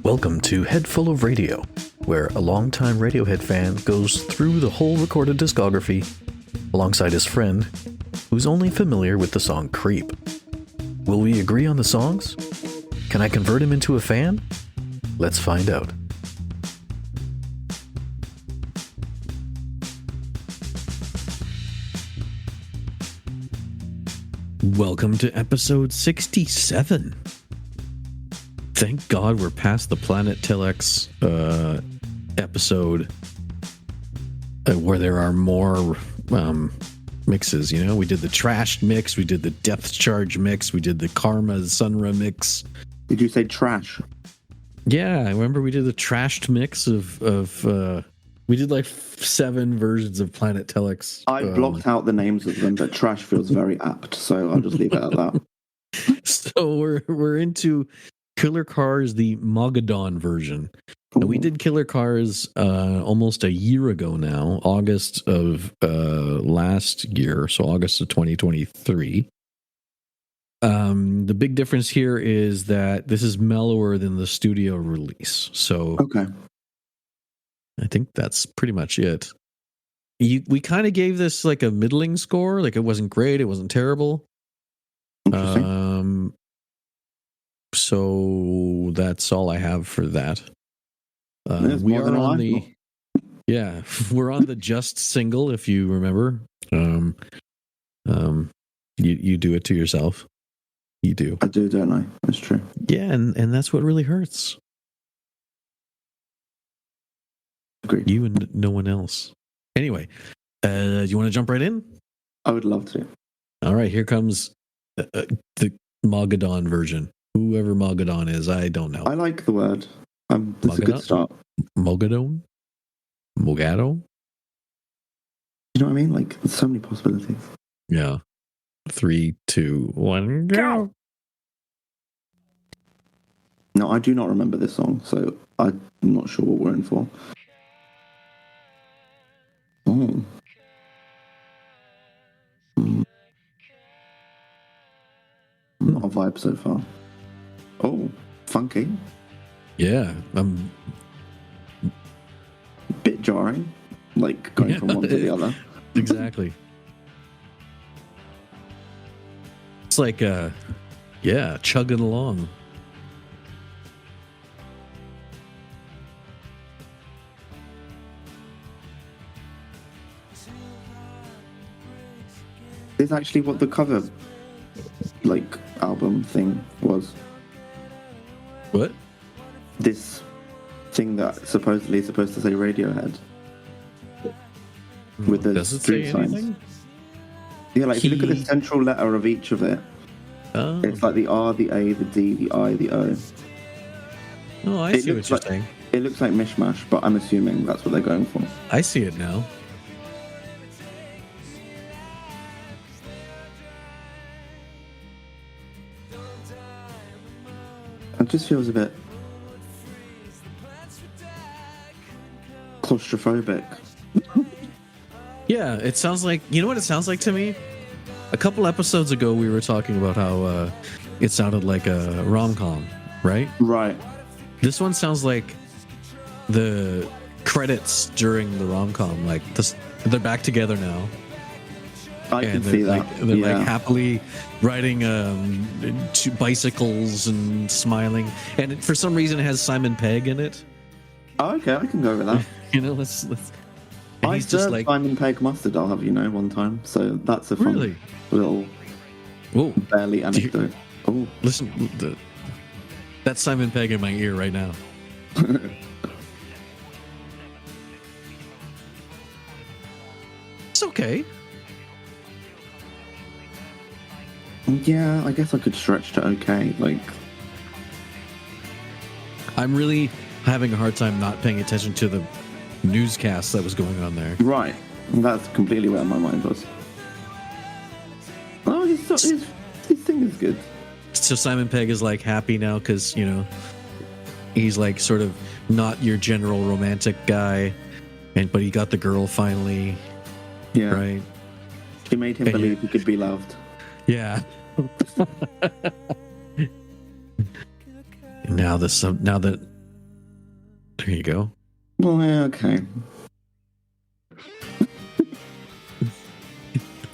Welcome to Head Full of Radio, where a longtime Radiohead fan goes through the whole recorded discography alongside his friend, who's only familiar with the song Creep. Will we agree on the songs? Can I convert him into a fan? Let's find out. Welcome to episode 67. Thank God we're past the Planet Telex episode where there are more mixes. You know, we did the trashed mix, we did the depth charge mix, we did the Karma Sunra mix. Did you say trash? Yeah, I remember we did the trashed mix of we did like 7 versions of Planet Telex. I blocked out the names of them, but trash feels very apt, so I'll just leave it at that. So we're into Killer Cars, the Mogadon version. And we did Killer Cars almost a year ago now, August of last year, so August of 2023. The big difference here is that this is mellower than the studio release. So Okay. I think that's pretty much it. We kind of gave this like a middling score. Like it wasn't great, it wasn't terrible. Interesting. So that's all I have for that. We are on we're on the Just single, if you remember. You do it to yourself. You do. I do, don't I? That's true. Yeah, and that's what really hurts. Agreed. You and no one else. Anyway, do you want to jump right in? I would love to. All right, here comes the Mogadon version. Whoever Mogadon is, I don't know. I like the word. That's a good start. Mogadon? Mogado? You know what I mean? Like, there's so many possibilities. Yeah. 3, 2, 1, go! No, I do not remember this song, so I'm not sure what we're in for. Oh. Not a vibe so far. Oh, funky. Yeah. Bit jarring. Like, going from one to the other. Exactly. It's like, chugging along. This is actually what the cover, like, album thing was. What? This thing that supposedly is supposed to say Radiohead. With the Does it street say signs. anything? Yeah, like if you look at the central letter of each of it, it's like the R, the A, the D, the I, the O. Oh, I see what you're saying. It looks like mishmash, but I'm assuming that's what they're going for. I see it now. It just feels a bit claustrophobic. Yeah, it sounds like, you know what it sounds like to me? A couple episodes ago, we were talking about how it sounded like a rom-com, right? Right. This one sounds like the credits during the rom-com. Like, they're back together now. I can see that. They're like happily riding 2 bicycles and smiling. And for some reason, it has Simon Pegg in it. Oh, okay, I can go with that. You know, let's and I he's just served like Simon Pegg mustard, I'll have you know, one time. So that's a fun little barely anecdote. Oh, listen, that's Simon Pegg in my ear right now. It's okay. Yeah, I guess I could stretch to okay. Like, I'm really having a hard time not paying attention to the newscast that was going on there. Right. That's completely where my mind was. Oh, his thing is good. So Simon Pegg is like happy now because, you know, he's like sort of not your general romantic guy, but he got the girl finally. Yeah. Right. She made him believe he could be loved. Yeah. Now that there you go. Well, yeah, okay.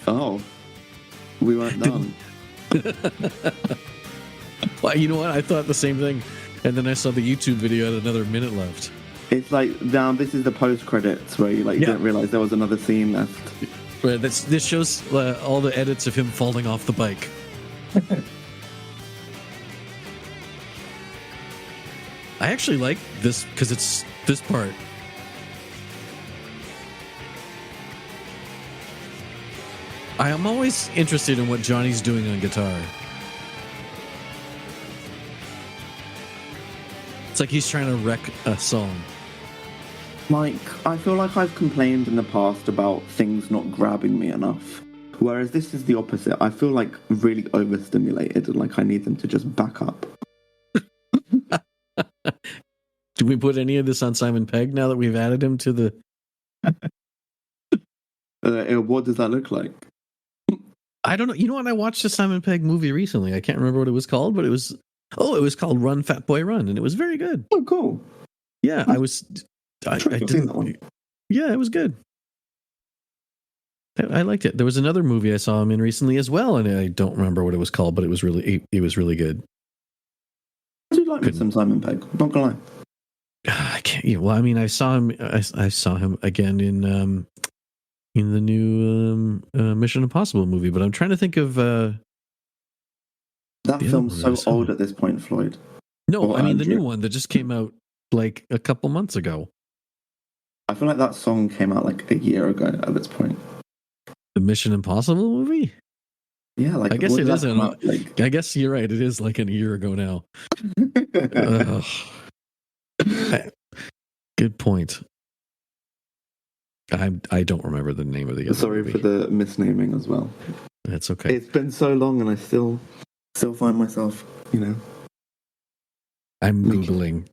Oh, we weren't done. Well, you know what? I thought the same thing, and then I saw the YouTube video had another minute left. It's like now this is the post credits where you didn't realize there was another scene left. Right, this shows all the edits of him falling off the bike. I actually like this because it's this part. I am always interested in what Johnny's doing on guitar. It's like he's trying to wreck a song. Like, I feel like I've complained in the past about things not grabbing me enough. Whereas this is the opposite. I feel like really overstimulated and like I need them to just back up. Do we put any of this on Simon Pegg now that we've added him to the... What does that look like? I don't know. You know what? I watched a Simon Pegg movie recently. I can't remember what it was called, but it was called Run, Fat Boy, Run, and it was very good. Oh, cool. Yeah, I didn't... That one. Yeah, it was good. I liked it. There was another movie I saw him in recently as well, and I don't remember what it was called, but it was really good. I do like some Simon Pegg. Not gonna lie. I can't. Yeah, well, I mean, I saw him. I saw him again in the new Mission Impossible movie, but I'm trying to think of that film's so old at this point, Floyd. No, I mean the new one that just came out like a couple months ago. I feel like that song came out like a year ago at this point. The Mission Impossible movie? Yeah, like I guess it is. I guess you're right. It is like a year ago now. Good point. I don't remember the name of the other Sorry movie. For the misnaming as well. That's okay. It's been so long, and I still find myself, I'm Googling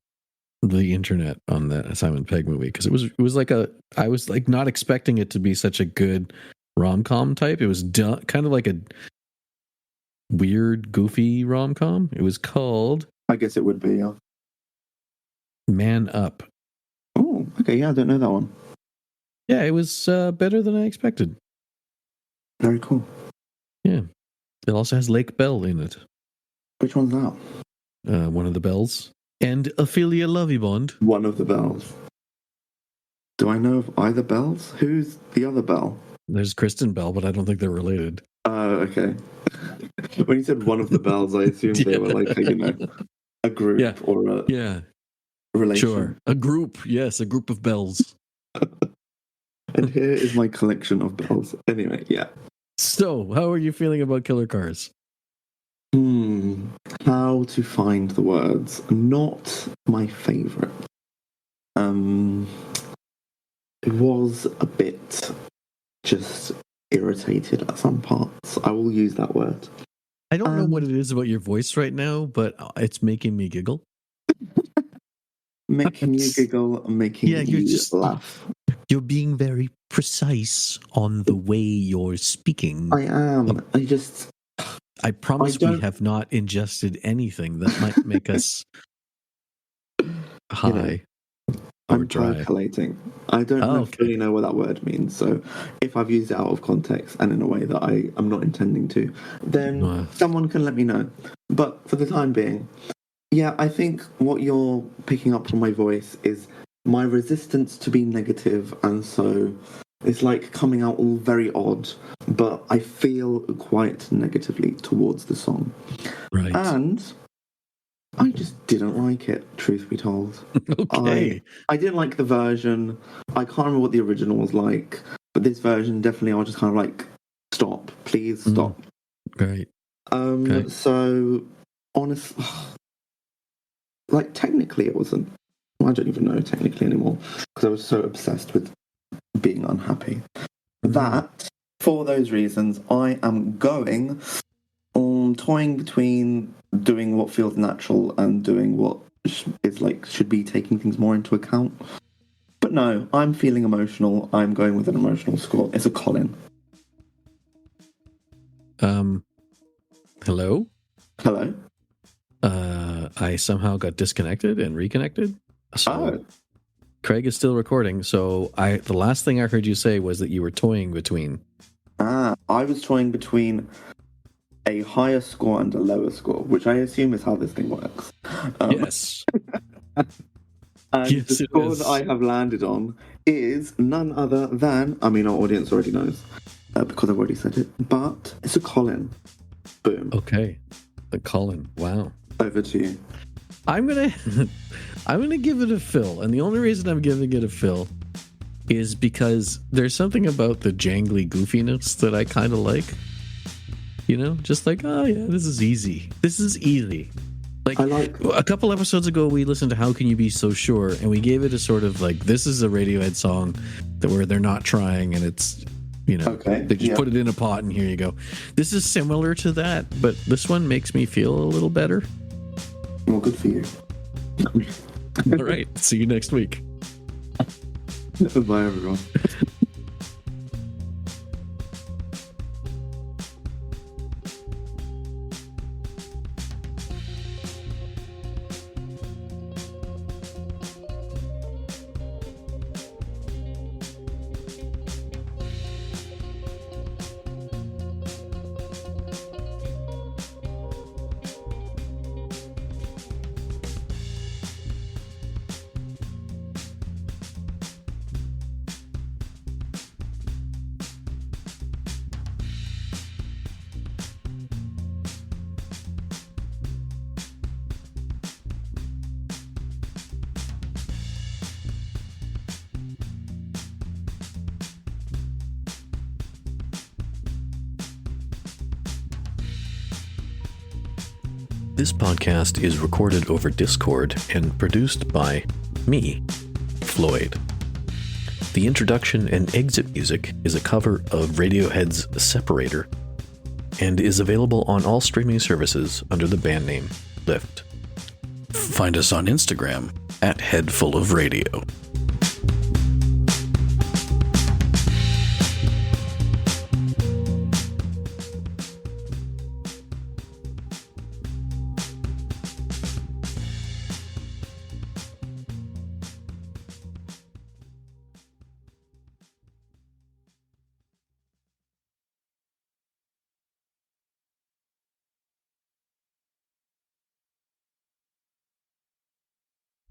the internet on that Simon Pegg movie because it was like I was like not expecting it to be such a good rom-com type. It was kind of like a weird, goofy rom-com. It was called... I guess it would be, yeah. Man Up. Oh, okay, yeah, I don't know that one. Yeah, it was better than I expected. Very cool. Yeah. It also has Lake Bell in it. Which one's that? One of the Bells. And Ophelia Lovibond. One of the Bells. Do I know of either Bells? Who's the other Bell? There's Kristen Bell, but I don't think they're related. Oh, okay. When you said one of the Bells, I assumed they were like a group or a relation. Sure. A group. Yes, a group of bells. And here is my collection of bells. Anyway, yeah. So, how are you feeling about Killer Cars? How to find the words. Not my favourite. It was a bit just irritated at some parts. I will use that word. I don't know what it is about your voice right now, but it's making me giggle. Making you giggle, making you just laugh. You're being very precise on the way you're speaking. I am. I promise we have not ingested anything that might make us high. I'm calculating. I don't really know what that word means. So if I've used it out of context and in a way that I am not intending to, then someone can let me know. But for the time being, yeah, I think what you're picking up from my voice is my resistance to be negative, and so it's like coming out all very odd, but I feel quite negatively towards the song. Right. And I just didn't like it, truth be told. Okay. I didn't like the version. I can't remember what the original was like, but this version, definitely I was just kind of like, stop, please stop. Right. Okay. So, honestly, like technically it wasn't. I don't even know technically anymore because I was so obsessed with being unhappy. That, for those reasons, I am going on toying between doing what feels natural and doing what is like should be taking things more into account. But no, I'm feeling emotional. I'm going with an emotional score. It's a Colin. Hello? Hello? I somehow got disconnected and reconnected. So Oh. Craig is still recording. So the last thing I heard you say was that you were toying between. I was toying between a higher score and a lower score, which I assume is how this thing works. Yes. And Yes, the it score is. that I have landed on is none other than, I mean, our audience already knows because I've already said it, but it's a Colin. Boom. Okay. The Colin. Wow. Over to you. I'm gonna give it a Phil, and the only reason I'm giving it a Phil is because there's something about the jangly goofiness that I kind of like. You know, just like, oh yeah, this is easy. This is easy. Like, I like a couple episodes ago, we listened to "How Can You Be So Sure," and we gave it a sort of like, this is a Radiohead song where they're not trying, and it's, you know, Okay, they just yeah. put it in a pot, and here you go. This is similar to that, but this one makes me feel a little better. Well, good for you. All right, see you next week. Bye, everyone. This podcast is recorded over Discord and produced by me, Floyd. The introduction and exit music is a cover of Radiohead's Separator and is available on all streaming services under the band name Lift. Find us on Instagram @HeadFullOfRadio.